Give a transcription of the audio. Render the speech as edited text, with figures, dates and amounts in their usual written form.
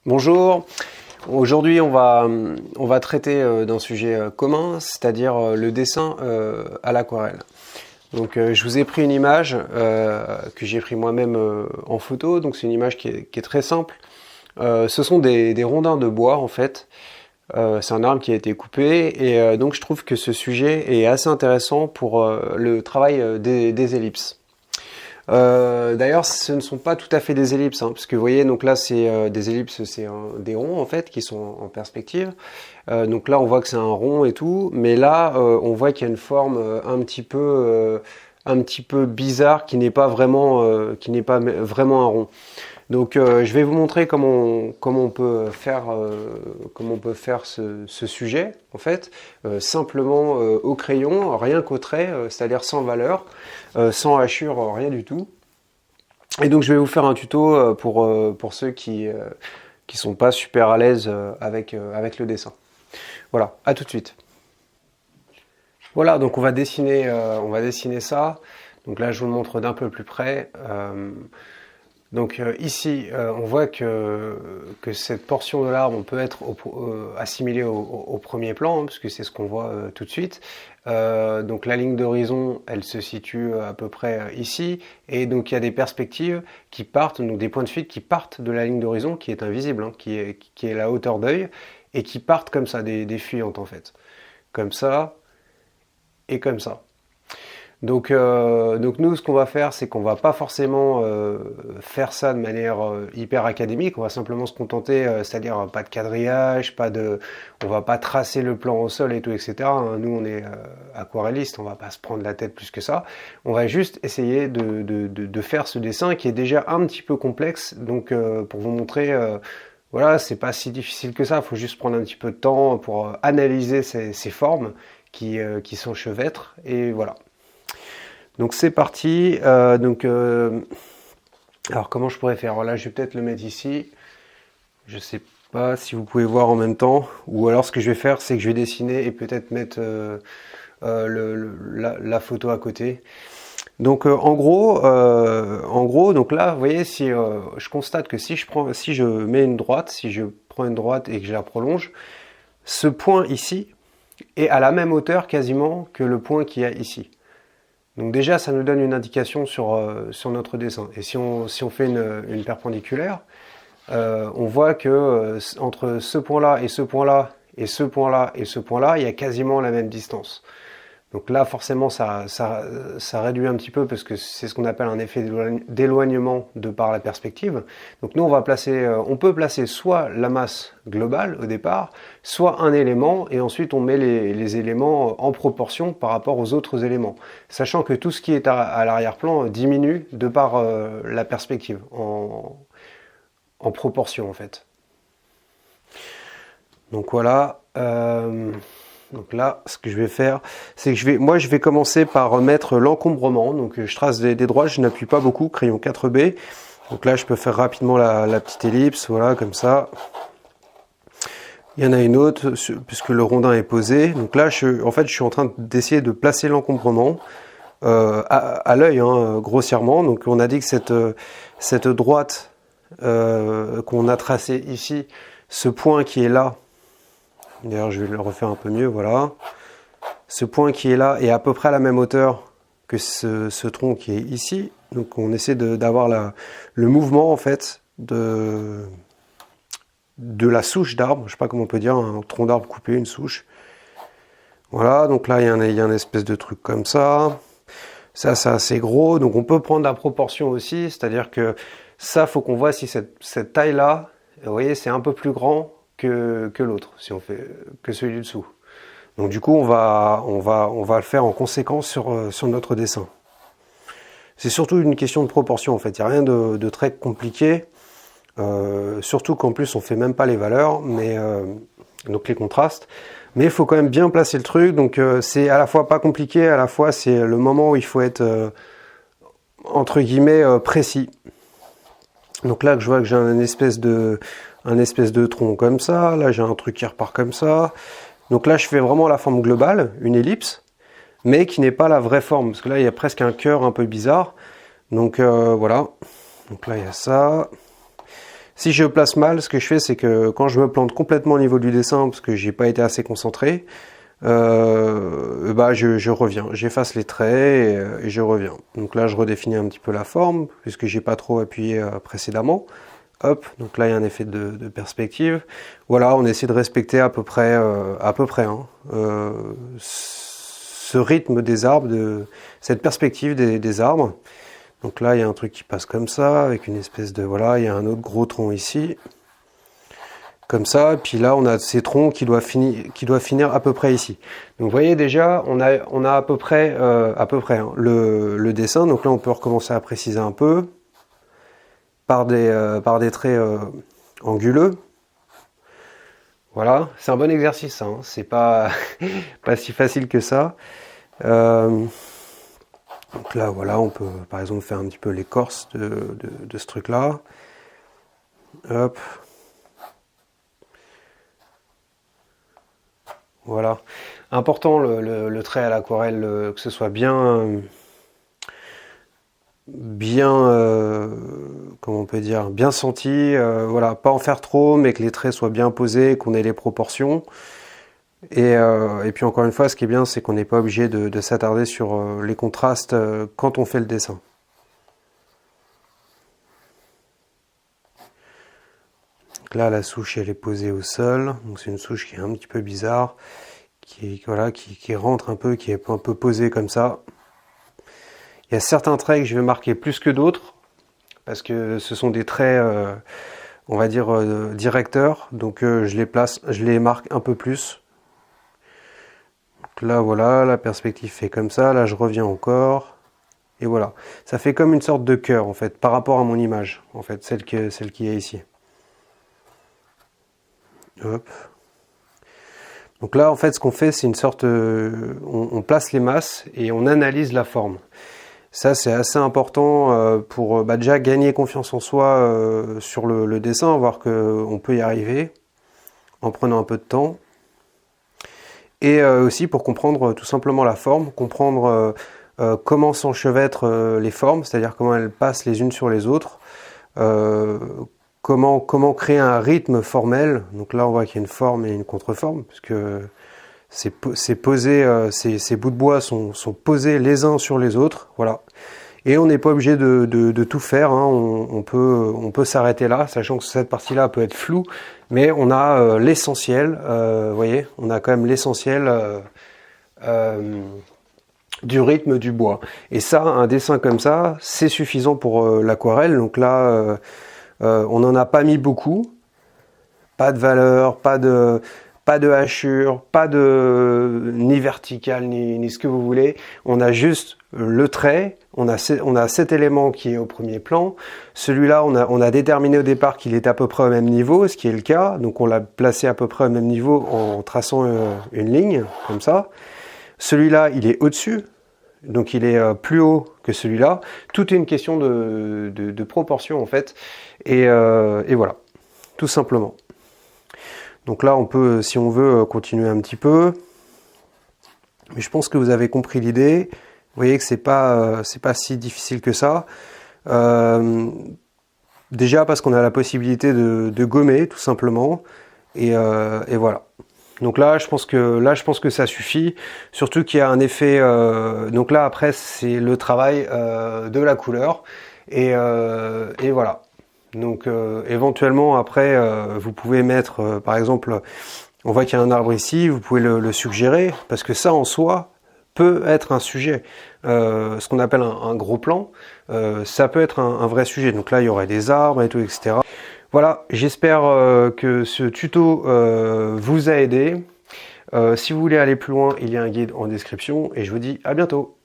Bonjour, aujourd'hui on va traiter d'un sujet commun, c'est-à-dire le dessin à l'aquarelle. Donc je vous ai pris une image que j'ai pris moi-même en photo, donc c'est une image qui est très simple. Ce sont des rondins de bois en fait, c'est un arbre qui a été coupé et donc je trouve que ce sujet est assez intéressant pour le travail des ellipses. D'ailleurs, ce ne sont pas tout à fait des ellipses, hein, parce que vous voyez, donc là, c'est des ellipses, c'est des ronds en fait qui sont en perspective. Donc là, on voit que c'est un rond et tout, mais là, on voit qu'il y a une forme un petit peu bizarre qui n'est pas vraiment un rond. Donc, je vais vous montrer comment on peut faire ce sujet en fait, simplement au crayon, rien qu'au trait, c'est-à-dire sans valeur, sans hachure, rien du tout. Et donc, je vais vous faire un tuto pour ceux qui sont pas super à l'aise avec le dessin. Voilà, à tout de suite. Voilà, donc on va dessiner ça. Donc là, je vous le montre d'un peu plus près. Donc ici, on voit que cette portion de l'arbre peut être assimilée au premier plan, hein, puisque c'est ce qu'on voit tout de suite. Donc la ligne d'horizon, elle se situe à peu près ici, et donc il y a des perspectives qui partent, donc des points de fuite qui partent de la ligne d'horizon, qui est invisible, hein, qui est la hauteur d'œil, et qui partent comme ça, des fuyantes en fait. Comme ça, et comme ça. Donc nous, ce qu'on va faire, c'est qu'on va pas forcément faire ça de manière hyper académique. On va simplement se contenter, c'est-à-dire pas de quadrillage, on va pas tracer le plan au sol et tout, etc. Hein. Nous, on est aquarelliste, on va pas se prendre la tête plus que ça. On va juste essayer de faire ce dessin qui est déjà un petit peu complexe. Donc pour vous montrer, voilà, c'est pas si difficile que ça. Il faut juste prendre un petit peu de temps pour analyser ces formes qui s'enchevêtrent et voilà. Donc c'est parti. Alors comment je pourrais faire? Voilà, je vais peut-être le mettre ici. Je sais pas si vous pouvez voir en même temps. Ou alors ce que je vais faire, c'est que je vais dessiner et peut-être mettre la photo à côté. Donc en gros, donc là, vous voyez, si je constate que si je mets une droite, si je prends une droite et que je la prolonge, ce point ici est à la même hauteur quasiment que le point qu'il y a ici. Donc déjà, ça nous donne une indication sur notre dessin. Et si on fait une perpendiculaire, on voit que entre ce point-là et ce point-là et ce point-là et ce point-là, il y a quasiment la même distance. Donc là, forcément, ça réduit un petit peu parce que c'est ce qu'on appelle un effet d'éloignement de par la perspective. Donc nous, on peut placer soit la masse globale au départ, soit un élément, et ensuite on met les éléments en proportion par rapport aux autres éléments. Sachant que tout ce qui est à l'arrière-plan diminue de par la perspective, en proportion en fait. Donc voilà. Donc là, ce que je vais faire, c'est que je vais commencer par mettre l'encombrement. Donc je trace des droites, je n'appuie pas beaucoup, crayon 4B. Donc là, je peux faire rapidement la petite ellipse, voilà, comme ça. Il y en a une autre, puisque le rondin est posé. Donc là, en fait, je suis en train d'essayer de placer l'encombrement à l'œil, hein, grossièrement. Donc on a dit que cette droite qu'on a tracée ici, ce point qui est là, d'ailleurs, je vais le refaire un peu mieux, voilà. Ce point qui est là est à peu près à la même hauteur que ce tronc qui est ici. Donc on essaie d'avoir le mouvement en fait de la souche d'arbre. Je ne sais pas comment on peut dire, un tronc d'arbre coupé, une souche. Voilà, donc là il y a une espèce de truc comme ça. Ça c'est assez gros, donc on peut prendre la proportion aussi. C'est-à-dire que ça, faut qu'on voit si cette taille-là, vous voyez, c'est un peu plus grand que l'autre, si on fait que celui du dessous. Donc du coup, on va le faire en conséquence sur notre dessin. C'est surtout une question de proportion en fait. Il n'y a rien de très compliqué. Surtout qu'en plus on fait même pas les valeurs, mais donc les contrastes. Mais il faut quand même bien placer le truc. Donc c'est à la fois pas compliqué, à la fois c'est le moment où il faut être entre guillemets précis. Donc là, je vois que j'ai un espèce de tronc comme ça. Là, j'ai un truc qui repart comme ça. Donc là, je fais vraiment la forme globale, une ellipse, mais qui n'est pas la vraie forme. Parce que là, il y a presque un cœur un peu bizarre. Donc voilà. Donc là, il y a ça. Si je place mal, ce que je fais, c'est que quand je me plante complètement au niveau du dessin, parce que j'ai pas été assez concentré, je reviens, j'efface les traits et je reviens. Donc là, je redéfinis un petit peu la forme, puisque j'ai pas trop appuyé précédemment. Hop, donc là il y a un effet de perspective. Voilà, on essaie de respecter à peu près ce rythme des arbres, cette perspective des arbres. Donc là il y a un truc qui passe comme ça, avec une espèce de... Voilà, il y a un autre gros tronc ici. Comme ça, et puis là on a ces troncs qui doivent finir à peu près ici. Donc vous voyez déjà, on a à peu près, le dessin. Donc là on peut recommencer à préciser un peu. Par des traits anguleux. Voilà, c'est un bon exercice, hein. C'est pas, pas si facile que ça. Donc là, voilà, on peut par exemple faire un petit peu l'écorce de ce truc-là. Hop. Voilà. Important le trait à l'aquarelle, que ce soit bien comment on peut dire, bien senti, voilà, pas en faire trop, mais que les traits soient bien posés, qu'on ait les proportions. Et puis encore une fois, ce qui est bien, c'est qu'on n'est pas obligé de s'attarder sur les contrastes quand on fait le dessin. Donc là, la souche, elle est posée au sol, donc c'est une souche qui est un petit peu bizarre, qui rentre un peu, qui est un peu posée comme ça. Il y a certains traits que je vais marquer plus que d'autres, parce que ce sont des traits, on va dire, directeurs, donc je les marque un peu plus. Donc là, voilà, la perspective fait comme ça, là je reviens encore, et voilà. Ça fait comme une sorte de cœur, en fait, par rapport à mon image, en fait, celle qui est ici. Hop. Donc là, en fait, ce qu'on fait, c'est une sorte... on place les masses et on analyse la forme. Ça, c'est assez important pour déjà gagner confiance en soi sur le dessin, voir qu'on peut y arriver en prenant un peu de temps. Et aussi pour comprendre tout simplement la forme, comprendre comment s'enchevêtrent les formes, c'est-à-dire comment elles passent les unes sur les autres, comment créer un rythme formel. Donc là, on voit qu'il y a une forme et une contre-forme, puisque c'est posé, ces bouts de bois sont posés les uns sur les autres, voilà. Et on n'est pas obligé de tout faire, hein. On peut s'arrêter là, sachant que cette partie-là peut être floue, mais on a l'essentiel, vous voyez, on a quand même l'essentiel du rythme du bois. Et ça, un dessin comme ça, c'est suffisant pour l'aquarelle. Donc là, on n'en a pas mis beaucoup, pas de valeur, pas de hachure, pas de ni vertical ni ce que vous voulez. On a juste le trait, on a cet élément qui est au premier plan. Celui-là, on a déterminé au départ qu'il est à peu près au même niveau, ce qui est le cas. Donc on l'a placé à peu près au même niveau en traçant une ligne, comme ça. Celui-là, il est au-dessus, donc il est plus haut que celui-là. Tout est une question de proportion en fait. Et voilà, tout simplement. Donc là, on peut, si on veut, continuer un petit peu. Mais je pense que vous avez compris l'idée. Vous voyez que c'est pas si difficile que ça. Déjà parce qu'on a la possibilité de gommer, tout simplement. Et voilà. Donc là, je pense que ça suffit. Surtout qu'il y a un effet. Donc là, après, c'est le travail de la couleur. Et voilà. Donc éventuellement après vous pouvez mettre par exemple, on voit qu'il y a un arbre ici, vous pouvez le suggérer, parce que ça en soi peut être un sujet. Ce qu'on appelle un gros plan, ça peut être un vrai sujet. Donc là il y aurait des arbres et tout, etc. Voilà, j'espère que ce tuto vous a aidé. Si vous voulez aller plus loin, il y a un guide en description et je vous dis à bientôt.